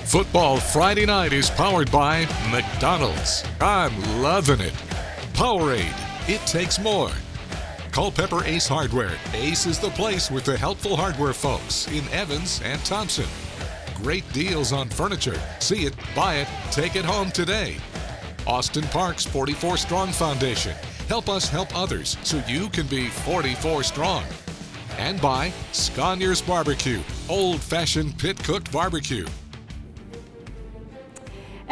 Football Friday Night is powered by McDonald's. I'm loving it. Powerade. It takes more. Culpeper Ace Hardware. Ace is the place with the helpful hardware folks in Evans and Thompson. Great deals on furniture. See it, buy it, take it home today. Austin Park's 44 Strong Foundation. Help us help others so you can be 44 strong. And by Sconiers Barbecue. Old-fashioned pit-cooked barbecue.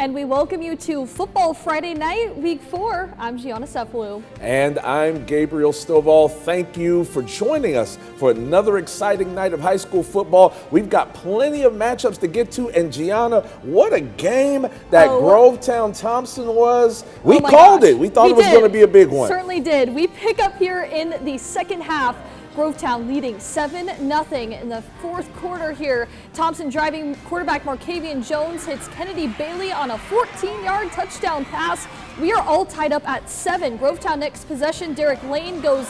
And we welcome you to Football Friday Night, Week 4. I'm Gianna Cephalou. And I'm Gabriel Stovall. Thank you for joining us for another exciting night of high school football. We've got plenty of matchups to get to. And Gianna, what a game that Grovetown-Thompson was. We called it. We thought it was going to be a big one. Certainly did. We pick up here in the second half. Grovetown leading 7-0 in the fourth quarter here. Thompson driving quarterback Markavian Jones hits Kennedy Bailey on a 14-yard touchdown pass. We are all tied up at 7. Grovetown next possession. Derek Lane goes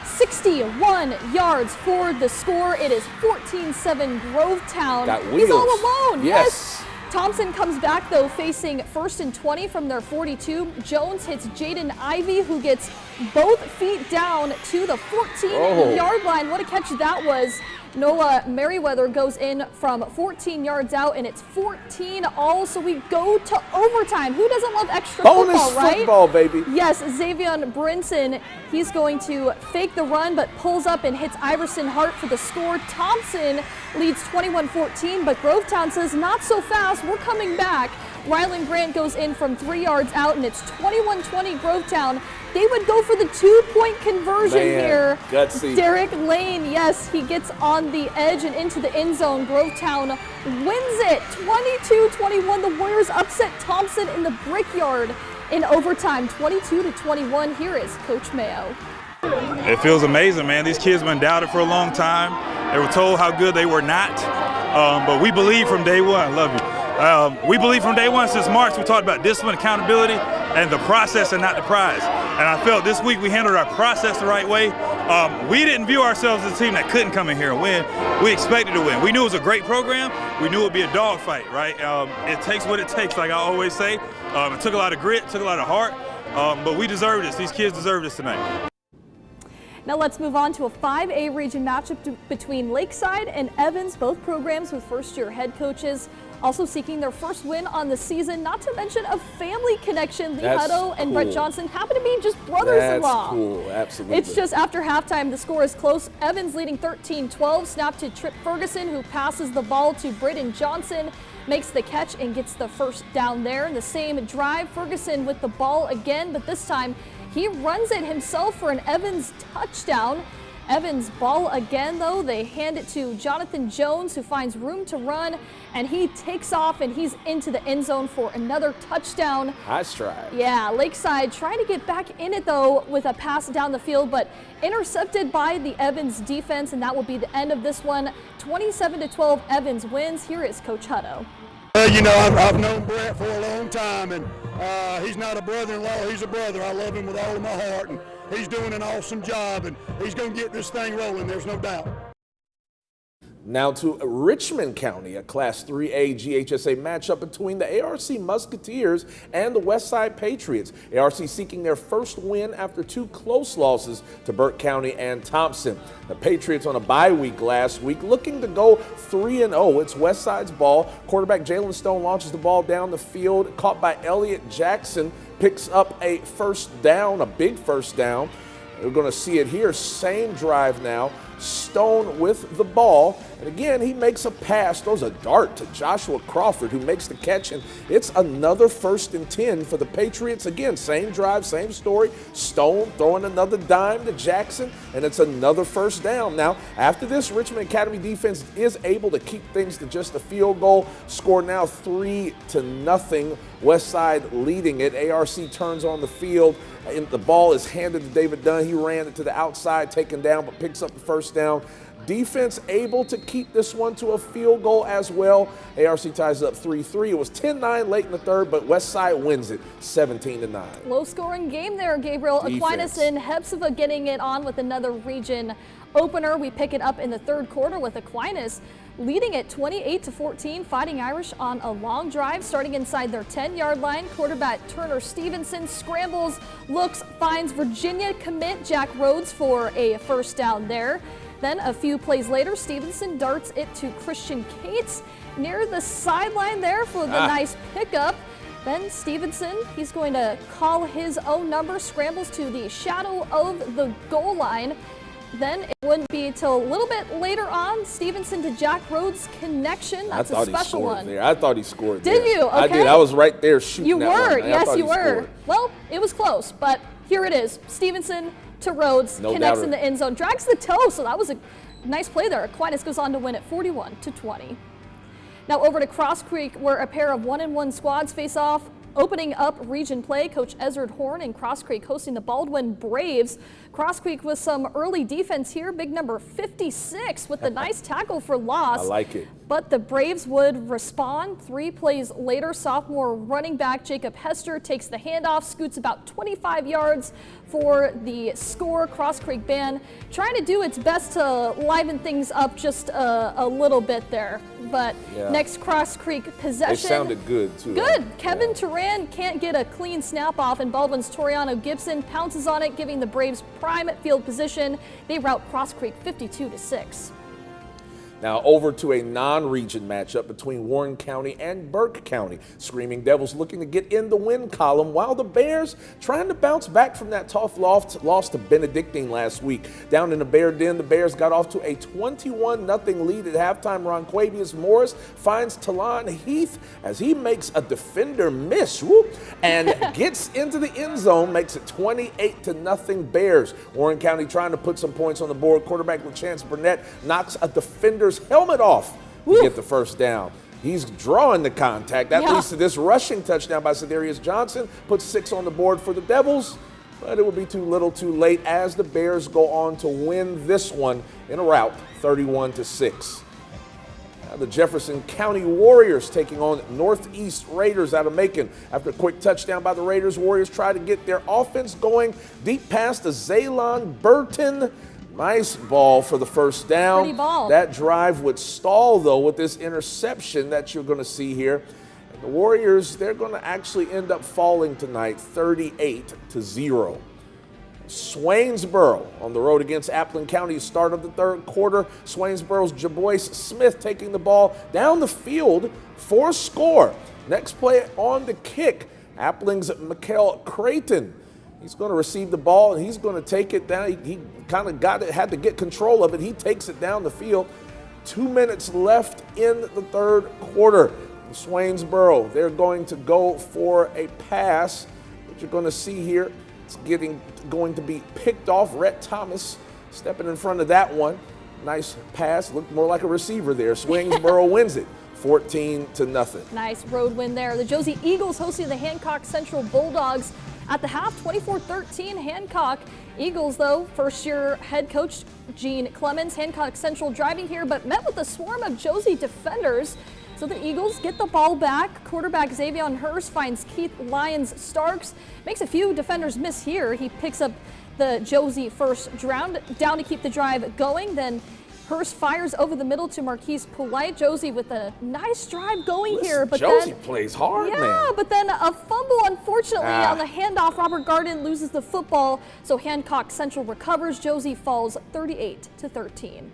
61 yards for the score. It is 14-7 Grovetown. He's all alone. Yes. Thompson comes back, though, facing 1st and 20 from their 42. Jones hits Jaden Ivey, who gets both feet down to the 14-yard line. What a catch that was. Noah Merriweather goes in from 14 yards out, and it's 14-all, so we go to overtime. Who doesn't love extra football, right? Bonus football, baby. Yes, Xavier Brinson, he's going to fake the run, but pulls up and hits Iverson Hart for the score. Thompson leads 21-14, but Grovetown says, not so fast, we're coming back. Rylan Grant goes in from 3 yards out, and it's 21-20 Grovetown. They would go for the 2-point conversion here. Gutsy. Derek Lane, yes, he gets on the edge and into the end zone. Grovetown wins it 22-21. The Warriors upset Thompson in the Brickyard in overtime, 22-21. Here is Coach Mayo. It feels amazing, man. These kids have been doubted for a long time. They were told how good they were not, but we believe from day one. Love you. We believe from day one since March, we talked about discipline, accountability, and the process and not the prize. And I felt this week we handled our process the right way. We didn't view ourselves as a team that couldn't come in here and win. We expected to win. We knew it was a great program. We knew it would be a dogfight, right? It takes what it takes, like I always say. It took a lot of grit, took a lot of heart, but we deserve this. These kids deserve this tonight. Now let's move on to a 5A region matchup between Lakeside and Evans, both programs with first-year head coaches. Also seeking their first win on the season, not to mention a family connection. Lee Hutto and Brett Johnson happen to be just brothers-in-law. That's cool, absolutely. It's just after halftime, the score is close. Evans leading 13-12, snap to Trip Ferguson, who passes the ball to Braden Johnson, makes the catch and gets the first down there. In the same drive, Ferguson with the ball again, but this time he runs it himself for an Evans touchdown. Evans ball again, though. They hand it to Jonathan Jones, who finds room to run, and he takes off, and he's into the end zone for another touchdown. High stride. Yeah, Lakeside trying to get back in it, though, with a pass down the field, but intercepted by the Evans defense, and that will be the end of this one. 27-12, Evans wins. Here is Coach Hutto. You know, I've known Brett for a long time, and he's not a brother-in-law, he's a brother. I love him with all of my heart, and he's doing an awesome job, and he's going to get this thing rolling, there's no doubt. Now to Richmond County, a Class 3A GHSA matchup between the ARC Musketeers and the Westside Patriots. ARC seeking their first win after 2 close losses to Burke County and Thompson. The Patriots on a bye week last week, looking to go 3-0. It's Westside's ball. Quarterback Jalen Stone launches the ball down the field, caught by Elliott Jackson, picks up a first down, a big first down. We're going to see it here, same drive now. Stone with the ball, and again he makes a pass, throws a dart to Joshua Crawford, who makes the catch, and it's another 1st and 10 for the Patriots. Again, same drive, same story. Stone throwing another dime to Jackson, and it's another first down. Now, after this, Richmond Academy defense is able to keep things to just a field goal. Score now 3-0. Westside leading it. ARC turns on the field, and the ball is handed to David Dunn. He ran it to the outside, taken down, but picks up the first down. Defense able to keep this one to a field goal as well. ARC ties up 3-3. It was 10-9 late in the third, but Westside wins it 17-9. Low-scoring game there, Gabriel. Defense. Aquinas and Hepzibah getting it on with another region opener. We pick it up in the third quarter with Aquinas leading it 28-14. Fighting Irish on a long drive starting inside their 10-yard line. Quarterback Turner Stevenson scrambles, looks, finds Virginia commit Jack Rhodes for a first down there. Then a few plays later, Stevenson darts it to Christian Cates near the sideline there for the nice pickup. Then Stevenson, he's going to call his own number, scrambles to the shadow of the goal line. Then it wouldn't be until a little bit later on, Stevenson to Jack Rhodes connection. That's a special one. There. I thought he scored there. Did you? Okay. I did. I was right there shooting. You were. That Yes, you were. Well, it was close, but here it is. Stevenson to Rhodes, connects in the end zone, drags the toe, so that was a nice play there. Aquinas goes on to win it 41-20. Now over to Cross Creek, where a pair of 1-1 squads face off. Opening up region play, Coach Ezard Horn and Cross Creek hosting the Baldwin Braves. Cross Creek with some early defense here. Big number 56 with the nice tackle for loss. I like it. But the Braves would respond. 3 plays later, sophomore running back Jacob Hester takes the handoff, scoots about 25 yards for the score. Cross Creek band trying to do its best to liven things up just a little bit there. But next Cross Creek possession. It sounded good, too. Good. Kevin Turan can't get a clean snap off, and Baldwin's Toriano Gibson pounces on it, giving the Braves prime field position. They rout Cross Creek 52-6. Now over to a non-region matchup between Warren County and Burke County. Screaming Devils looking to get in the win column, while the Bears trying to bounce back from that tough loss to Benedictine last week. Down in the Bear Den, the Bears got off to a 21-0 lead at halftime. Ronquavius Morris finds Talon Heath as he makes a defender miss, and gets into the end zone, makes it 28-0 Bears. Warren County trying to put some points on the board. Quarterback LaChance Burnett knocks a defender's helmet off to get the first down. He's drawing the contact. That leads to this rushing touchdown by Cedarius Johnson. Puts 6 on the board for the Devils, but it will be too little too late as the Bears go on to win this one in a rout, 31-6. Now the Jefferson County Warriors taking on Northeast Raiders out of Macon. After a quick touchdown by the Raiders, Warriors try to get their offense going deep past the Zaylon Burton. Nice ball for the first down. Pretty ball. That drive would stall, though, with this interception that you're going to see here. And the Warriors, they're going to actually end up falling tonight 38-0. Swainsboro on the road against Appling County, start of the third quarter. Swainsboro's Jaboyce Smith taking the ball down the field for a score. Next play on the kick, Appling's Mikael Creighton. He's going to receive the ball, and he's going to take it down. He kind of had to get control of it. He takes it down the field. 2 minutes left in the third quarter. Swainsboro, they're going to go for a pass. What you're going to see here, it's going to be picked off. Rhett Thomas stepping in front of that one. Nice pass, looked more like a receiver there. Swainsboro wins it 14-0. Nice road win there. The Josie Eagles hosting the Hancock Central Bulldogs at the half, 24-13 Hancock. Eagles, though, first-year head coach Gene Clemens. Hancock Central driving here, but met with a swarm of Josie defenders. So the Eagles get the ball back. Quarterback Xavion Hurst finds Keith Lyons Starks. Makes a few defenders miss here. He picks up the Josie first down to keep the drive going. Then Hurst fires over the middle to Marquise Polite. Josie with a nice drive going here. But Josie then, plays hard, man. but then a fumble, unfortunately, on the handoff. Robert Garden loses the football, so Hancock Central recovers. Josie falls 38-13.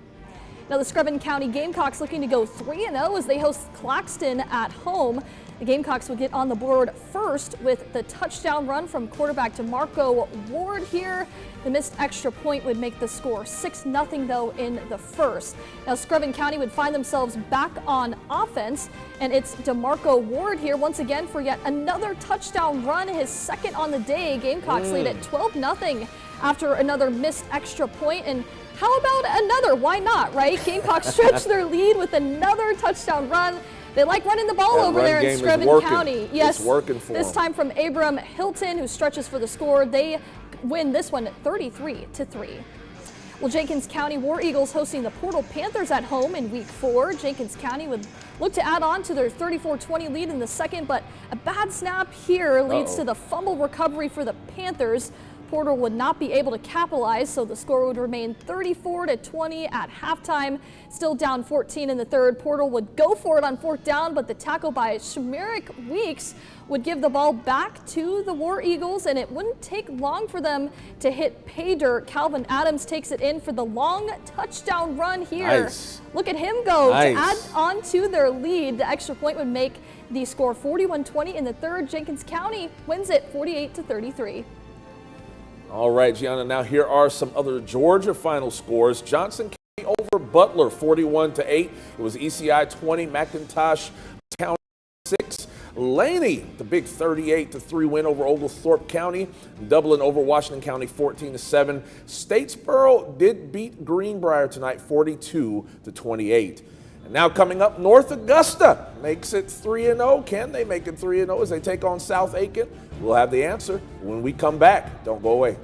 Now the Screven County Gamecocks looking to go 3-0 as they host Claxton at home. The Gamecocks will get on the board first with the touchdown run from quarterback DeMarco Ward here. The missed extra point would make the score 6-0 though in the first. Now Screven County would find themselves back on offense, and it's DeMarco Ward here once again for yet another touchdown run, his second on the day. Gamecocks lead at 12-0 after another missed extra point. And how about another? Why not, right? Gamecocks stretch their lead with another touchdown run. They like running the ball over there in Screven County. Yes, it's working for this time from Abram Hilton, who stretches for the score. They win this one 33-3. Well, Jenkins County War Eagles hosting the Portal Panthers at home in Week 4. Jenkins County would look to add on to their 34-20 lead in the second, but a bad snap here leads to the fumble recovery for the Panthers. Porter would not be able to capitalize, so the score would remain 34-20 at halftime. Still down 14 in the third. Porter would go for it on fourth down, but the tackle by Shamaric Weeks would give the ball back to the War Eagles, and it wouldn't take long for them to hit pay dirt. Calvin Adams takes it in for the long touchdown run here. Nice. Look at him go Nice. to add on to their lead. The extra point would make the score 41-20 in the third. Jenkins County wins it 48-33. All right, Gianna, now here are some other Georgia final scores. Johnson County over Butler 41-8. It was ECI 20, McIntosh County 6. Laney, the big 38-3 win over Oglethorpe County. Dublin over Washington County 14-7. Statesboro did beat Greenbrier tonight 42-28. And now coming up, North Augusta makes it 3-0. Can they make it 3-0 as they take on South Aiken? We'll have the answer when we come back. Don't go away.